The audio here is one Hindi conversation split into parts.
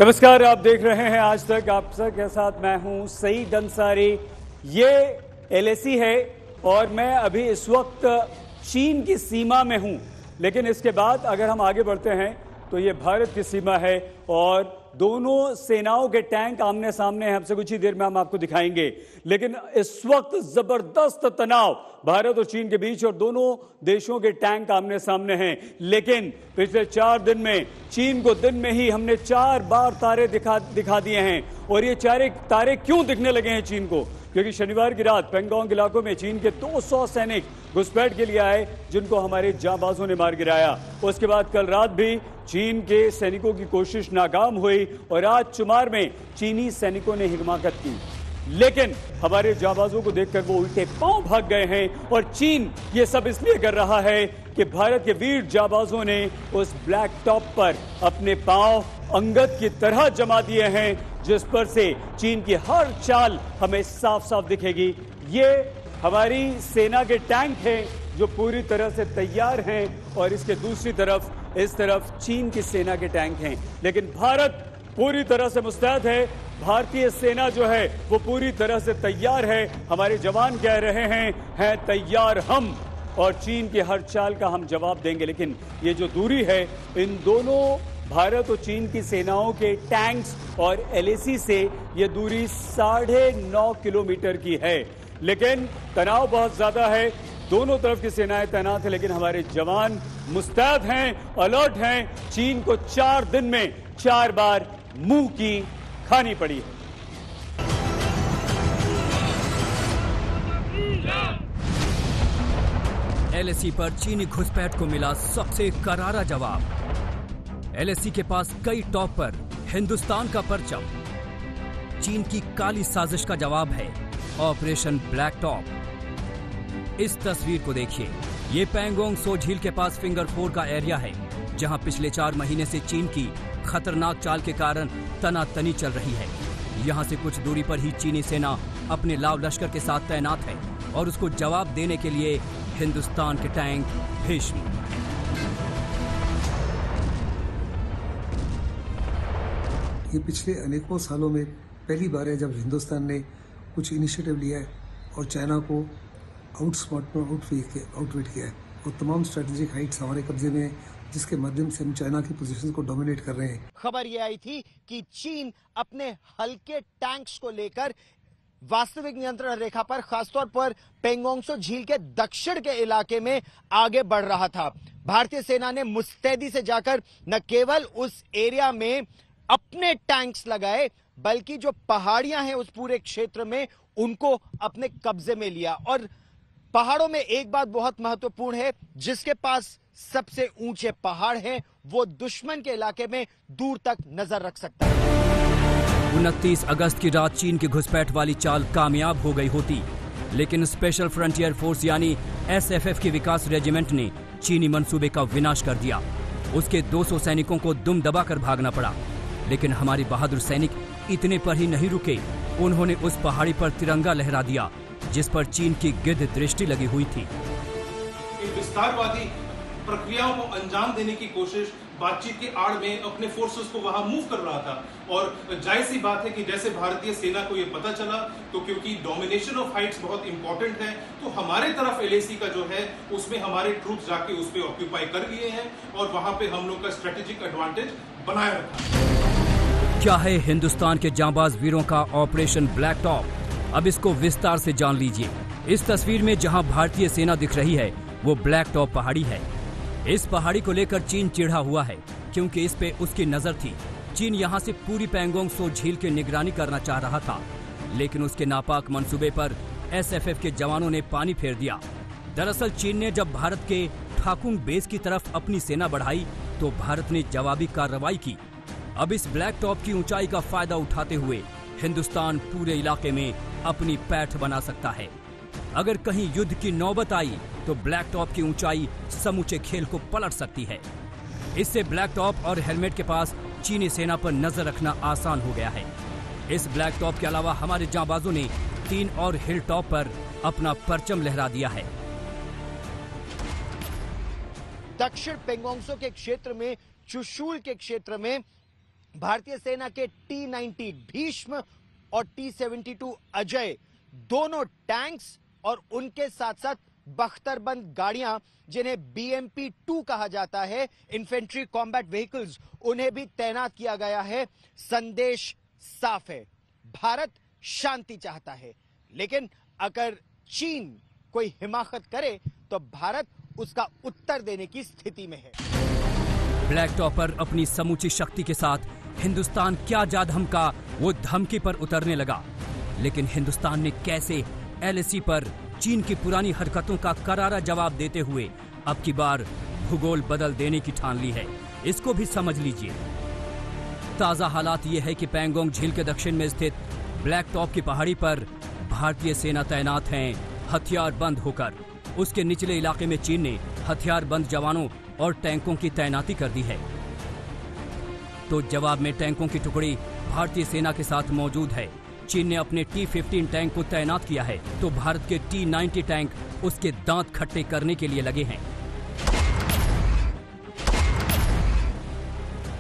नमस्कार, आप देख रहे हैं आज तक। आप सबके साथ मैं हूं सईद अंसारी। ये एलएसी है और मैं अभी इस वक्त चीन की सीमा में हूं, लेकिन इसके बाद अगर हम आगे बढ़ते हैं तो ये भारत की सीमा है और दोनों सेनाओं के टैंक आमने सामने हैं। हमसे कुछ ही देर में हम आपको दिखाएंगे, लेकिन इस वक्त जबरदस्त तनाव भारत और चीन के बीच और दोनों देशों के टैंक आमने सामने हैं। लेकिन पिछले 4 दिन में चीन को दिन में ही हमने 4 बार तारे दिखा दिए हैं। और ये तारे क्यों दिखने लगे हैं चीन को? क्योंकि शनिवार की रात पेंगोंग इलाकों में चीन के 200 सैनिक घुसपैठ के लिए आए, जिनको हमारे जांबाजों ने मार गिराया। उसके बाद कल रात भी चीन के सैनिकों की कोशिश नाकाम हुई और आज चुमार में चीनी सैनिकों ने हिमाकत की, लेकिन हमारे जांबाजों को देखकर वो उल्टे पांव भाग गए हैं। और चीन ये सब इसलिए कर रहा है कि भारत के वीर जांबाजों ने उस ब्लैक टॉप पर अपने पांव अंगद की तरह जमा दिए हैं, जिस पर से चीन की हर चाल हमें साफ साफ दिखेगी। ये हमारी सेना के टैंक हैं जो पूरी तरह से तैयार हैं और इसके दूसरी तरफ इस तरफ चीन की सेना के टैंक हैं। लेकिन भारत पूरी तरह से मुस्तैद है। भारतीय सेना जो है वो पूरी तरह से तैयार है। हमारे जवान कह रहे हैं तैयार हम, और चीन की हर चाल का हम जवाब देंगे। लेकिन ये जो दूरी है इन दोनों भारत और चीन की सेनाओं के टैंक्स और एलएसी से, ये दूरी 9.5 किलोमीटर की है। लेकिन तनाव बहुत ज्यादा है, दोनों तरफ की सेनाएं तैनात है, लेकिन हमारे जवान मुस्तैद हैं, अलर्ट हैं। चीन को 4 दिन में 4 बार मुंह की खानी पड़ी है। एलएसी पर चीनी घुसपैठ को मिला सबसे करारा जवाब। एलएसी के पास कई टॉप पर हिंदुस्तान का परचम। चीन की काली साजिश का जवाब है ऑपरेशन ब्लैक टॉप। इस तस्वीर को देखिए, ये पैंगोंग सो झील के पास फिंगर 4 का एरिया है, जहां पिछले 4 महीने से चीन की खतरनाक चाल के कारण तनातनी चल रही है। यहां से कुछ दूरी पर ही चीनी सेना अपने लाव लश्कर के साथ तैनात है और उसको जवाब देने के लिए हिंदुस्तान के टैंक भीष्म। ये पिछले अनेकों सालों में पहली बार है जब हिंदुस्तान ने कुछ इनिशिएटिव लिया है और चाइना को आउटविट किया है और तमाम स्ट्रेटेजिक हाइट्स हमारे कब्जे में हैं, जिसके माध्यम से हम चाइना की पोजीशंस को डोमिनेट कर रहे हैं। खबर यह आई थी कि चीन अपने हल्के टैंक्स को लेकर वास्तविक नियंत्रण रेखा पर, खासतौर पर पेंगोंग सो झील के दक्षिण के इलाके में आगे बढ़ रहा था। भारतीय सेना ने मुस्तैदी से जाकर न केवल उस एरिया में अपने टैंक्स लगाए, बल्कि जो पहाड़ियां हैं उस पूरे क्षेत्र में उनको अपने कब्जे में लिया। और पहाड़ों में एक बात बहुत महत्वपूर्ण है, जिसके पास सबसे ऊंचे पहाड़ हैं वो दुश्मन के इलाके में दूर तक नजर रख सकता है। 29 अगस्त की रात चीन की घुसपैठ वाली चाल कामयाब हो गई होती, लेकिन स्पेशल फ्रंटियर फोर्स यानी एसएफएफ की विकास रेजिमेंट ने चीनी मंसूबे का विनाश कर दिया। उसके 200 सैनिकों को दुम दबाकर भागना पड़ा। लेकिन हमारे बहादुर सैनिक इतने पर ही नहीं रुके, उन्होंने उस पहाड़ी पर तिरंगा लहरा दिया जिस पर चीन की गिद्ध दृष्टि लगी हुई थी। विस्तारवादी प्रक्रियाओं को अंजाम देने की कोशिश बातचीत की आड़ में अपने फोर्सेस को वहां मूव कर रहा था। और जाहिर सी बात है कि जैसे भारतीय सेना को यह पता चला, तो क्योंकि डोमिनेशन ऑफ हाइट्स बहुत इंपॉर्टेंट है, तो हमारे तरफ एलएसी का जो है उसमें हमारे ट्रूप्स जाके उस पे ऑक्यूपाई कर लिए हैं और वहां पे हम लोग का स्ट्रेटेजिक एडवांटेज बनाए रखा। क्या है हिंदुस्तान के जांबाज वीरों का ऑपरेशन ब्लैक टॉप? अब इसको विस्तार से जान लीजिए। इस तस्वीर में जहां भारतीय सेना दिख रही है वो ब्लैक टॉप पहाड़ी है। इस पहाड़ी को लेकर चीन चिढ़ा हुआ है क्योंकि इस पे उसकी नजर थी। चीन यहां से पूरी पैंगोंग सो झील की निगरानी करना चाह रहा था, लेकिन उसके नापाक मंसूबे पर एसएफएफ के जवानों ने पानी फेर दिया। दरअसल चीन ने जब भारत के ठाकुंग बेस की तरफ अपनी सेना बढ़ाई तो भारत ने जवाबी कार्रवाई की। अब इस ब्लैक टॉप की ऊंचाई का फायदा उठाते हुए हिंदुस्तान पूरे इलाके में अपनी पैठ बना सकता है। अगर कहीं युद्ध की नौबत आई तो ब्लैक टॉप की ऊंचाई समूचे खेल को पलट सकती है। इससे ब्लैक टॉप और हेलमेट के पास चीनी सेना पर नजर रखना आसान हो गया है। इस ब्लैक टॉप के अलावा हमारे जांबाजों ने 3 और हिल टॉप पर अपना परचम लहरा दिया है। दक्षिण पेंगोंग सो के क्षेत्र में, चुशूल के क्षेत्र में भारतीय सेना के T-90 भीष्म और T-72 अजय दोनों टैंक्स और उनके साथ साथ बख्तरबंद गाड़ियां जिन्हें BMP-2 कहा जाता है, इन्फेंट्री कॉम्बैट व्हीकल्स, उन्हें भी तैनात किया गया है। संदेश साफ है, भारत शांति चाहता है, लेकिन अगर चीन कोई हिमाकत करे तो भारत उसका उत्तर देने की स्थिति में है। ब्लैक टॉप पर अपनी समूची शक्ति के साथ हिंदुस्तान क्या जा धमका, वो धमकी पर उतरने लगा। लेकिन हिंदुस्तान ने कैसे LAC पर चीन की पुरानी हरकतों का करारा जवाब देते हुए अब की बार भूगोल बदल देने की ठान ली है, इसको भी समझ लीजिए। ताजा हालात ये है कि पैंगोंग झील के दक्षिण में स्थित ब्लैक टॉप की पहाड़ी पर भारतीय सेना तैनात हैं, हथियार बंद होकर। उसके निचले इलाके में चीन ने हथियार बंद जवानों और टैंकों की तैनाती कर दी है। तो जवाब में टैंकों की टुकड़ी भारतीय सेना के साथ मौजूद है। चीन ने अपने T-15 टैंक को तैनात किया है, तो भारत के T-90 टैंक उसके दांत खट्टे करने के लिए लगे हैं।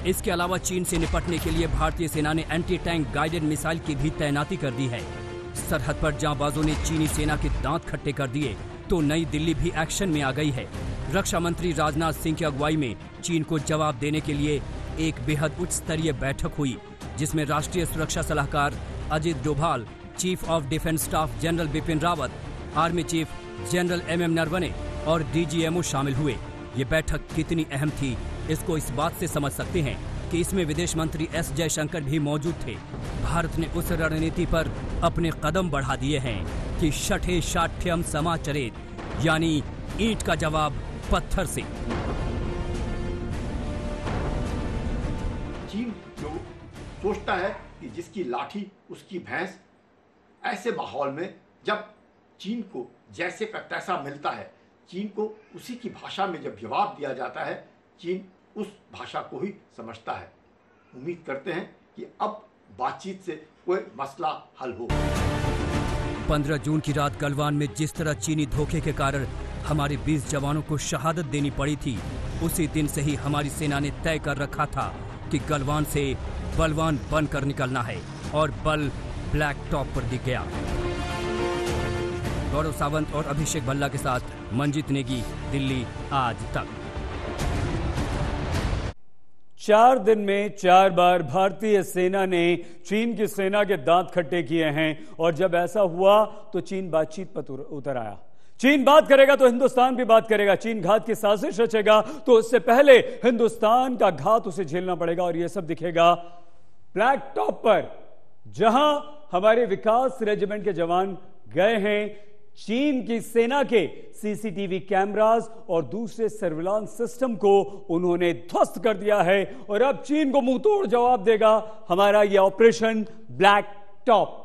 इसके अलावा चीन से निपटने के लिए भारतीय सेना ने एंटी टैंक गाइडेड मिसाइल की भी तैनाती कर दी है। सरहद पर जांबाजों ने चीनी सेना के दांत खट्टे कर दिए, तो नई दिल्ली भी एक्शन में आ गई है। रक्षा मंत्री राजनाथ सिंह की अगुवाई में चीन को जवाब देने के लिए एक बेहद उच्च स्तरीय बैठक हुई, जिसमें राष्ट्रीय सुरक्षा सलाहकार Ajit Doval, chief of defence staff general Bipin Rawat, army chief general MM Naravane और DGMO शामिल हुए। ये बैठक कितनी अहम थी, इसको इस बात से समझ सकते हैं कि इसमें विदेश मंत्री S जयशंकर भी मौजूद थे। भारत ने उस रणनीति पर अपने कदम बढ़ा दिए हैं कि शठे शाठ्यम समाचरेत, यानी ईंट का जवाब पत्थर से। चीन जो सोचता है कि जिसकी लाठी उसकी भैंस, ऐसे माहौल में जब चीन को जैसे का तैसा मिलता है, चीन को उसी की भाषा में जब जवाब दिया जाता है, चीन उस भाषा को ही समझता है। उम्मीद करते हैं कि अब बातचीत से कोई मसला हल हो। 15 जून की रात गलवान में जिस तरह चीनी धोखे के कारण हमारे 20 जवानों को शहादत देनी पड़ी थी, उसी दिन से ही हमारी सेना ने तय कर रखा था कि गलवान से बलवान बनकर निकलना है, और बल ब्लैक टॉप पर दिख गया। गौरव सावंत और अभिषेक भल्ला के साथ मंजीत नेगी, दिल्ली आज तक। 4 दिन में 4 बार भारतीय सेना ने चीन की सेना के दांत खट्टे किए हैं, और जब ऐसा हुआ तो चीन बातचीत पर उतर आया। चीन बात करेगा तो हिंदुस्तान भी बात करेगा। चीन घात की साजिश रचेगा तो उससे पहले हिंदुस्तान का घात उसे झेलना पड़ेगा, और यह सब दिखेगा ब्लैक टॉप पर, जहां हमारे विकास रेजिमेंट के जवान गए हैं। चीन की सेना के CCTV कैमरास और दूसरे सर्विलांस सिस्टम को उन्होंने ध्वस्त कर दिया है, और अब चीन को मुंह तोड़ जवाब देगा हमारा यह ऑपरेशन ब्लैक टॉप।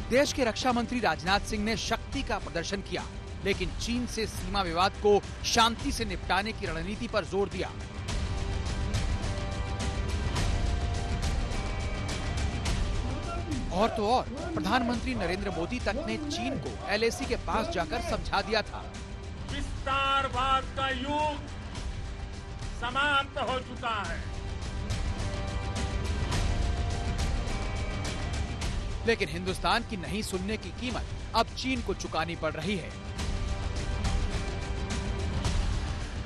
देश के रक्षा मंत्री राजनाथ सिंह ने शक्ति का प्रदर्शन किया, लेकिन चीन से सीमा विवाद को शांति से निपटाने की रणनीति पर जोर दिया। और तो और प्रधानमंत्री नरेंद्र मोदी तक ने चीन को LAC के पास जाकर समझा दिया था। विस्तारवाद का युग समाप्त हो चुका है। लेकिन हिंदुस्तान की नहीं सुनने की कीमत अब चीन को चुकानी पड़ रही है।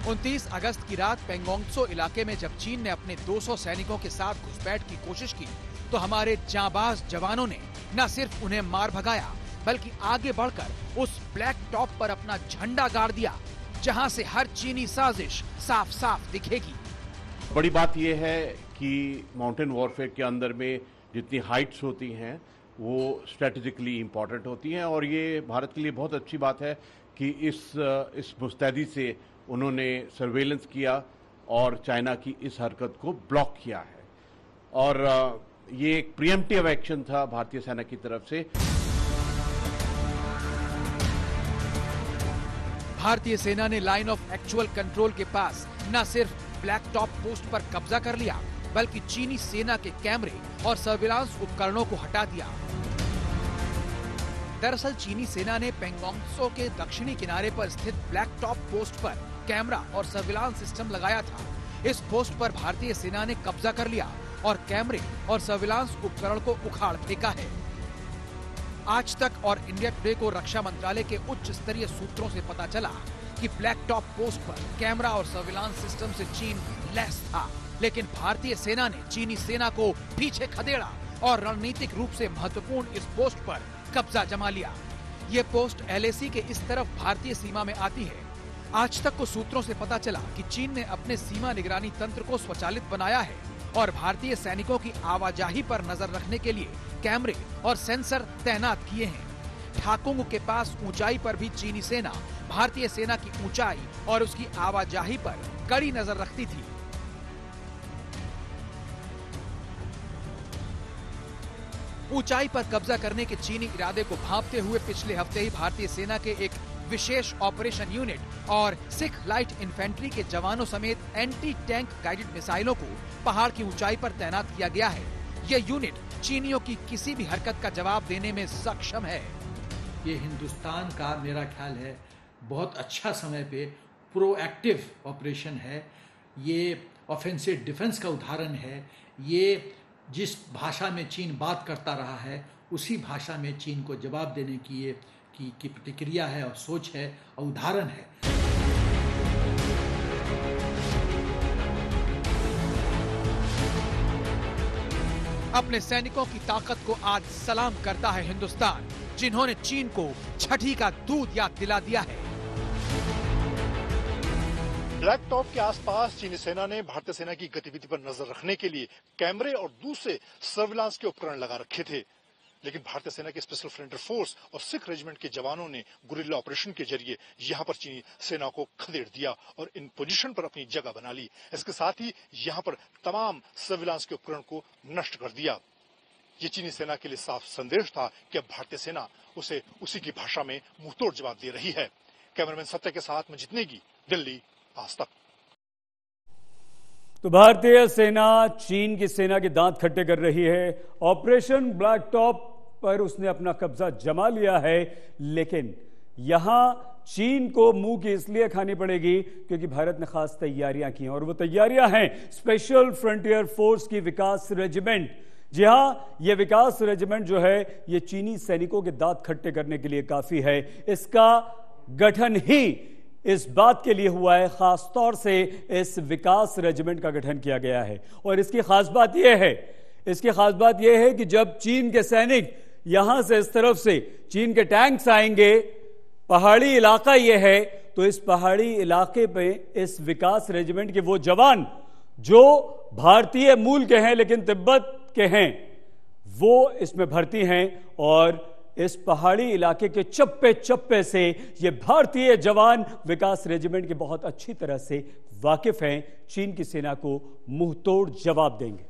29 अगस्त की रात पेंगोंगसो इलाके में जब चीन ने अपने 200 सैनिकों के साथ घुसपैठ की कोशिश की, तो हमारे जांबाज जवानों ने न सिर्फ उन्हें मार भगाया, बल्कि आगे बढ़कर उस ब्लैक टॉप पर अपना झंडा गाड़ दिया, जहां से हर चीनी साजिश साफ साफ दिखेगी। बड़ी बात यह है कि माउंटेन वॉरफेयर के अंदर में जितनी हाइट्स होती हैं वो स्ट्रेटेजिकली इम्पॉर्टेंट होती हैं, और ये भारत के लिए बहुत अच्छी बात है कि इस मुस्तैदी से उन्होंने सर्वेलेंस किया और चाइना की इस हरकत को ब्लॉक किया है। और ये एक प्रिएम्प्टिव एक्शन था भारतीय सेना की तरफ से। भारतीय सेना ने लाइन ऑफ एक्चुअल कंट्रोल के पास न सिर्फ ब्लैक टॉप पोस्ट पर कब्जा कर लिया, बल्कि चीनी सेना के कैमरे और सर्विलांस उपकरणों को हटा दिया। दरअसल चीनी सेना ने पेंगोंग त्सो के दक्षिणी किनारे पर स्थित ब्लैक टॉप पोस्ट पर कैमरा और सर्विलांस सिस्टम लगाया था। इस पोस्ट पर भारतीय सेना ने कब्जा कर लिया और कैमरे और सर्विलांस उपकरण को उखाड़ फेंका है। आज तक और इंडिया टुडे को रक्षा मंत्रालय के उच्च स्तरीय सूत्रों से पता चला कि ब्लैक टॉप पोस्ट पर कैमरा और सर्विलांस सिस्टम से चीन लैस था, लेकिन भारतीय सेना ने चीनी सेना को पीछे खदेड़ा और रणनीतिक रूप से महत्वपूर्ण इस पोस्ट पर कब्जा जमा लिया। ये पोस्ट LAC के इस तरफ भारतीय सीमा में आती है। आज तक को सूत्रों से पता चला कि चीन ने अपने सीमा निगरानी तंत्र को स्वचालित बनाया है और भारतीय सैनिकों की आवाजाही पर नजर रखने के लिए कैमरे और सेंसर तैनात किए हैं। ठाकुंग के पास ऊंचाई पर भी चीनी सेना भारतीय सेना की ऊंचाई और उसकी आवाजाही पर कड़ी नजर रखती थी। ऊंचाई पर कब्जा करने के चीनी इरादे को भांपते हुए पिछले हफ्ते ही भारतीय सेना के एक विशेष ऑपरेशन यूनिट और सिख लाइट इन्फेंट्री के जवानों समेत एंटी टैंक गाइडेड मिसाइलों को पहाड़ की ऊंचाई पर तैनात किया गया है। यह यूनिट चीनियों की किसी भी हरकत का जवाब देने में सक्षम है। ये हिंदुस्तान का मेरा ख्याल है बहुत अच्छा समय पे प्रोएक्टिव ऑपरेशन है। ये ऑफेंसिव डिफेंस का उदाहरण है। ये जिस भाषा में चीन बात करता रहा है उसी भाषा में चीन को जवाब देने की ये की प्रतिक्रिया है और सोच है और उदाहरण है। अपने सैनिकों की ताकत को आज सलाम करता है हिंदुस्तान, जिन्होंने चीन को छठी का दूध याद दिला दिया है। ब्लैक टॉप के आसपास चीनी सेना ने भारतीय सेना की गतिविधि पर नजर रखने के लिए कैमरे और दूसरे सर्विलांस के उपकरण लगा रखे थे, लेकिन भारतीय सेना के स्पेशल फ्रंटियर फोर्स और सिख रेजिमेंट के जवानों ने गुरिल्ला ऑपरेशन के जरिए यहां पर चीनी सेना को खदेड़ दिया और इन पोजीशन पर अपनी जगह बना ली। इसके साथ ही यहां पर तमाम सर्विलांस के उपकरण को नष्ट कर दिया। ये चीनी सेना के लिए साफ संदेश था कि अब भारतीय सेना उसे उसी की भाषा में मुंहतोड़ जवाब दे रही है। कैमरामैन सत्य के साथ मजीद नेगी, दिल्ली, आज तक। तो भारतीय सेना चीन की सेना के दांत खट्टे कर रही है। ऑपरेशन ब्लैक टॉप पर उसने अपना कब्जा जमा लिया है, लेकिन यहां चीन को मुंह की इसलिए खानी पड़ेगी क्योंकि भारत ने खास तैयारियां की हैं और वो तैयारियां हैं स्पेशल फ्रंटियर फोर्स की विकास रेजिमेंट। जी हां, यह विकास रेजिमेंट जो है ये चीनी सैनिकों के दांत खट्टे करने के लिए काफी है। इसका गठन ही इस बात के लिए हुआ है, खास तौर से इस विकास रेजिमेंट का गठन किया गया है। और इसकी खास बात यह है कि जब चीन के सैनिक यहां से इस तरफ से चीन के टैंक्स आएंगे, पहाड़ी इलाका यह है, तो इस पहाड़ी इलाके पे इस विकास रेजिमेंट के वो जवान जो भारतीय मूल के हैं लेकिन तिब्बत के हैं, वो इसमें भर्ती हैं और इस पहाड़ी इलाके के चप्पे चप्पे से ये भारतीय जवान विकास रेजिमेंट के बहुत अच्छी तरह से वाकिफ हैं। चीन की सेना को मुंहतोड़ जवाब देंगे।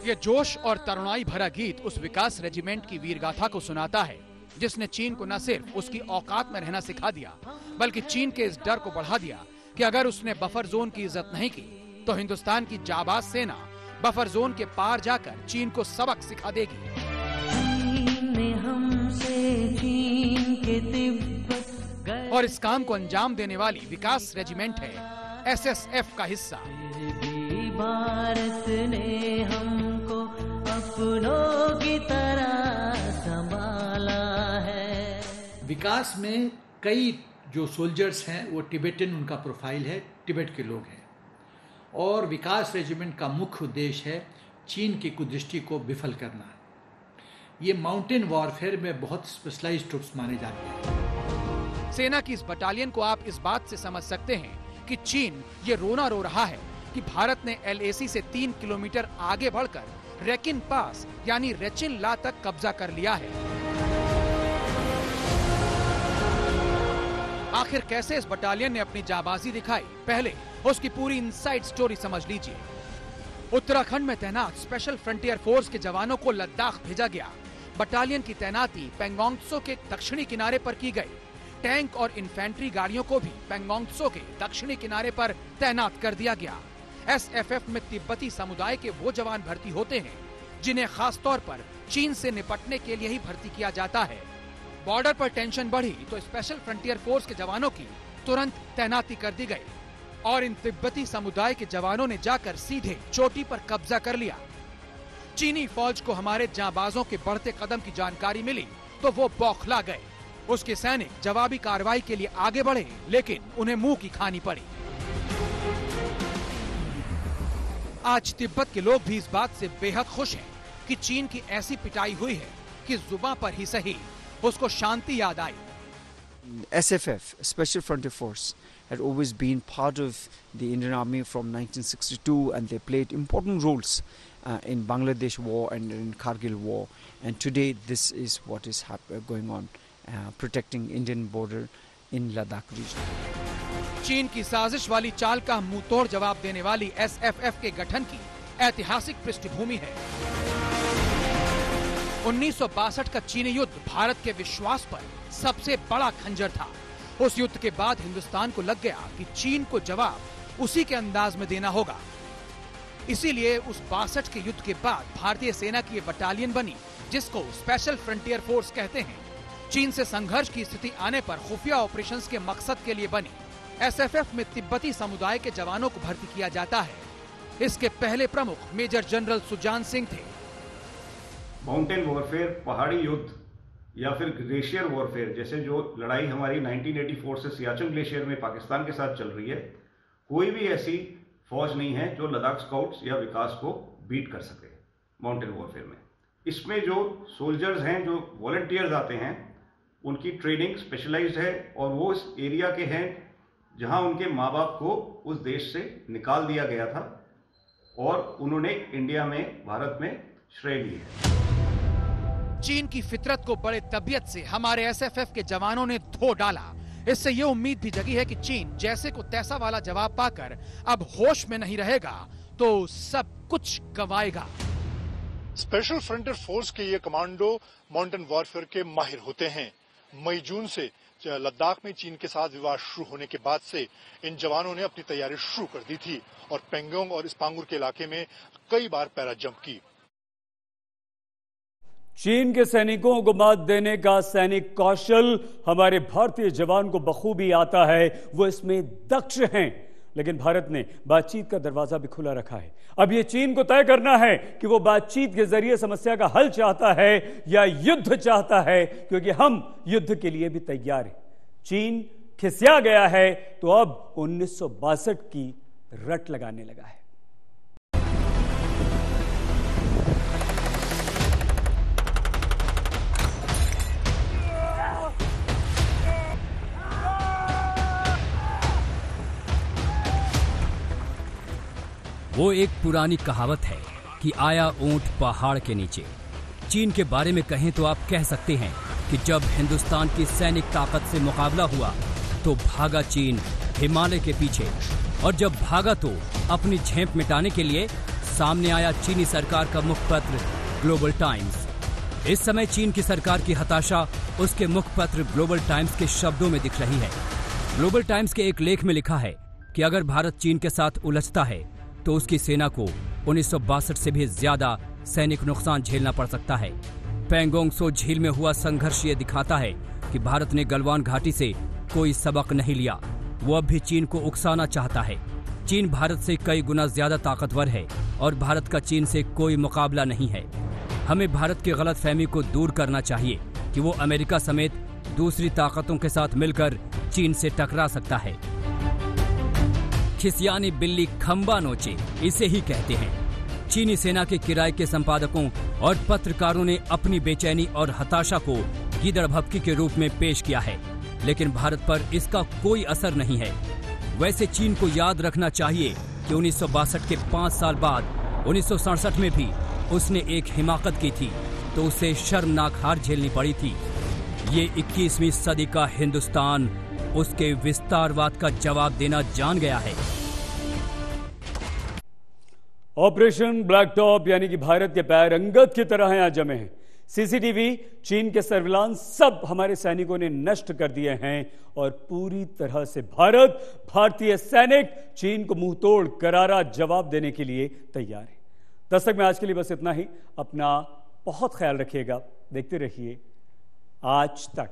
ये जोश और तरुणाई भरा गीत उस विकास रेजिमेंट की वीरगाथा को सुनाता है, जिसने चीन को न सिर्फ उसकी औकात में रहना सिखा दिया, बल्कि चीन के इस डर को बढ़ा दिया कि अगर उसने बफर जोन की इज्जत नहीं की तो हिंदुस्तान की जाबाज सेना बफर जोन के पार जाकर चीन को सबक सिखा देगी। और इस काम को अंजाम देने वाली विकास रेजिमेंट है SSF का हिस्सा। भारत ने हमको अपनों की तरह संभाला है। विकास में कई जो सोल्जर्स हैं वो टिबेटन, उनका प्रोफाइल है, तिब्बत के लोग हैं। और विकास रेजिमेंट का मुख्य उद्देश्य है चीन की कुदृष्टि को विफल करना। ये माउंटेन वॉरफेयर में बहुत स्पेशलाइज्ड ट्रूप्स माने जाते हैं। सेना की इस बटालियन को आप इस बात से समझ सकते हैं कि चीन ये रोना रो रहा है कि भारत ने LAC से 3 किलोमीटर आगे बढ़कर रेकिन पास यानी रेचिन ला तक कब्जा कर लिया है। आखिर कैसे इस बटालियन ने अपनी जाबाजी दिखाई, पहले उसकी पूरी इनसाइड स्टोरी समझ लीजिए। उत्तराखंड में तैनात स्पेशल फ्रंटियर फोर्स के जवानों को लद्दाख भेजा गया। बटालियन की तैनाती पेंगोंग त्सो के दक्षिणी किनारे पर की गई। टैंक और इन्फेंट्री गाड़ियों को भी पेंगोंग त्सो के दक्षिणी किनारे पर तैनात कर दिया गया। एसएफएफ में तिब्बती समुदाय के वो जवान भर्ती होते हैं जिन्हें खास तौर पर चीन से निपटने के लिए ही भर्ती किया जाता है। बॉर्डर पर टेंशन बढ़ी तो स्पेशल फ्रंटियर फोर्स के जवानों की तुरंत तैनाती कर दी गई और इन तिब्बती समुदाय के जवानों ने जाकर सीधे चोटी पर कब्जा कर लिया। चीनी फौज को हमारे जांबाजों के बढ़ते कदम की जानकारी मिली तो वो बौखला गए। उसके सैनिक जवाबी कार्रवाई के लिए आगे बढ़े, लेकिन उन्हें मुंह की खानी पड़ी। आज तिब्बत के लोग भी इस बात से बेहद खुश हैं कि चीन की ऐसी पिटाई हुई है कि जुबान पर ही सही उसको शांति याद आई। SFF, Special Frontier Force, had always been part of the Indian Army from 1962, and they played important roles in Bangladesh War and in Kargil War. And today, this is what is going on, protecting Indian border in Ladakh region. चीन की साजिश वाली चाल का मुंह तोड़ जवाब देने वाली SFF के गठन की ऐतिहासिक पृष्ठभूमि है। 1962 का चीनी युद्ध भारत के विश्वास पर सबसे बड़ा खंजर था। उस युद्ध के बाद हिंदुस्तान को लग गया कि चीन को जवाब उसी के अंदाज में देना होगा। इसीलिए उस 62 के युद्ध के बाद भारतीय सेना की ये बटालियन बनी, जिसको स्पेशल फ्रंटियर फोर्स कहते हैं। चीन से संघर्ष की स्थिति आने पर खुफिया ऑपरेशंस के मकसद के लिए बनी। एसएफएफ में तिब्बती समुदाय के जवानों को भर्ती किया जाता है। इसके पहले प्रमुख मेजर जनरल सुजान सिंह थे। माउंटेन वॉरफेयर, पहाड़ी युद्ध या फिर ग्लेशियर वॉरफेयर जैसे जो लड़ाई हमारी 1984 से सियाचिन ग्लेशियर में पाकिस्तान के साथ चल रही है, कोई भी ऐसी फौज नहीं है जो लद्दाख स्काउट्स या विकास को बीट कर सके माउंटेन वॉरफेयर में। इसमें जो सोल्जर्स हैं, जो वॉलंटियर्स आते हैं, उनकी ट्रेनिंग स्पेशलाइज्ड है और वो इस एरिया के हैं जहां उनके माँ बाप को उस देश से निकाल दिया गया था और उन्होंने इंडिया में, भारत में श्रेय ली है। चीन की फितरत को बड़े तबीयत से हमारे एसएफएफ के जवानों ने धो डाला। इससे ये उम्मीद भी जगी है कि चीन जैसे को तैसा वाला जवाब पाकर अब होश में नहीं रहेगा तो सब कुछ गंवाएगा। स्पेशल फ्रंटियर फोर्स के ये कमांडो माउंटेन वॉरफेयर के माहिर होते हैं। मई जून से लद्दाख में चीन के साथ विवाद शुरू होने के बाद से इन जवानों ने अपनी तैयारी शुरू कर दी थी और पेंगोंग और स्पांगुर के इलाके में कई बार पैरा जंप की। चीन के सैनिकों को मात देने का सैनिक कौशल हमारे भारतीय जवान को बखूबी आता है, वो इसमें दक्ष हैं। लेकिन भारत ने बातचीत का दरवाजा भी खुला रखा है। अब यह चीन को तय करना है कि वो बातचीत के जरिए समस्या का हल चाहता है या युद्ध चाहता है, क्योंकि हम युद्ध के लिए भी तैयार हैं। चीन खिसिया गया है तो अब 1962 की रट लगाने लगा है। वो एक पुरानी कहावत है कि आया ऊंट पहाड़ के नीचे। चीन के बारे में कहें तो आप कह सकते हैं कि जब हिंदुस्तान की सैनिक ताकत से मुकाबला हुआ तो भागा चीन हिमालय के पीछे, और जब भागा तो अपनी झेप मिटाने के लिए सामने आया चीनी सरकार का मुखपत्र ग्लोबल टाइम्स। इस समय चीन की सरकार की हताशा उसके मुखपत्र ग्लोबल टाइम्स के शब्दों में दिख रही है। ग्लोबल टाइम्स के एक लेख में लिखा है कि अगर भारत चीन के साथ उलझता है तो उसकी सेना को 1962 से भी ज्यादा सैनिक नुकसान झेलना पड़ सकता है। पेंगोंग त्सो झील में हुआ संघर्ष ये दिखाता है कि भारत ने गलवान घाटी से कोई सबक नहीं लिया। वो अब भी चीन को उकसाना चाहता है। चीन भारत से कई गुना ज्यादा ताकतवर है और भारत का चीन से कोई मुकाबला नहीं है। हमें भारत की गलतफहमी को दूर करना चाहिए कि वो अमेरिका समेत दूसरी ताकतों के साथ मिलकर चीन से टकरा सकता है। खिसियानी बिल्ली खंबा नोचे, इसे ही कहते हैं। चीनी सेना के किराए के संपादकों और पत्रकारों ने अपनी बेचैनी और हताशा को गीदड़ भभकी के रूप में पेश किया है, लेकिन भारत पर इसका कोई असर नहीं है। वैसे चीन को याद रखना चाहिए कि 1962 के 5 साल बाद 1967 में भी उसने एक हिमाकत की थी तो उसे शर्मनाक हार झेलनी पड़ी थी। ये 21वीं सदी का हिंदुस्तान उसके विस्तारवाद का जवाब देना जान गया है। ऑपरेशन ब्लैक टॉप यानी कि भारत के पैर अंगद की तरह यहां जमे हैं। सीसीटीवी, चीन के सर्विलांस सब हमारे सैनिकों ने नष्ट कर दिए हैं और पूरी तरह से भारतीय सैनिक चीन को मुंहतोड़ करारा जवाब देने के लिए तैयार है। दस्तक में आज के लिए बस इतना ही। अपना बहुत ख्याल रखिएगा। देखते रहिए आज तक।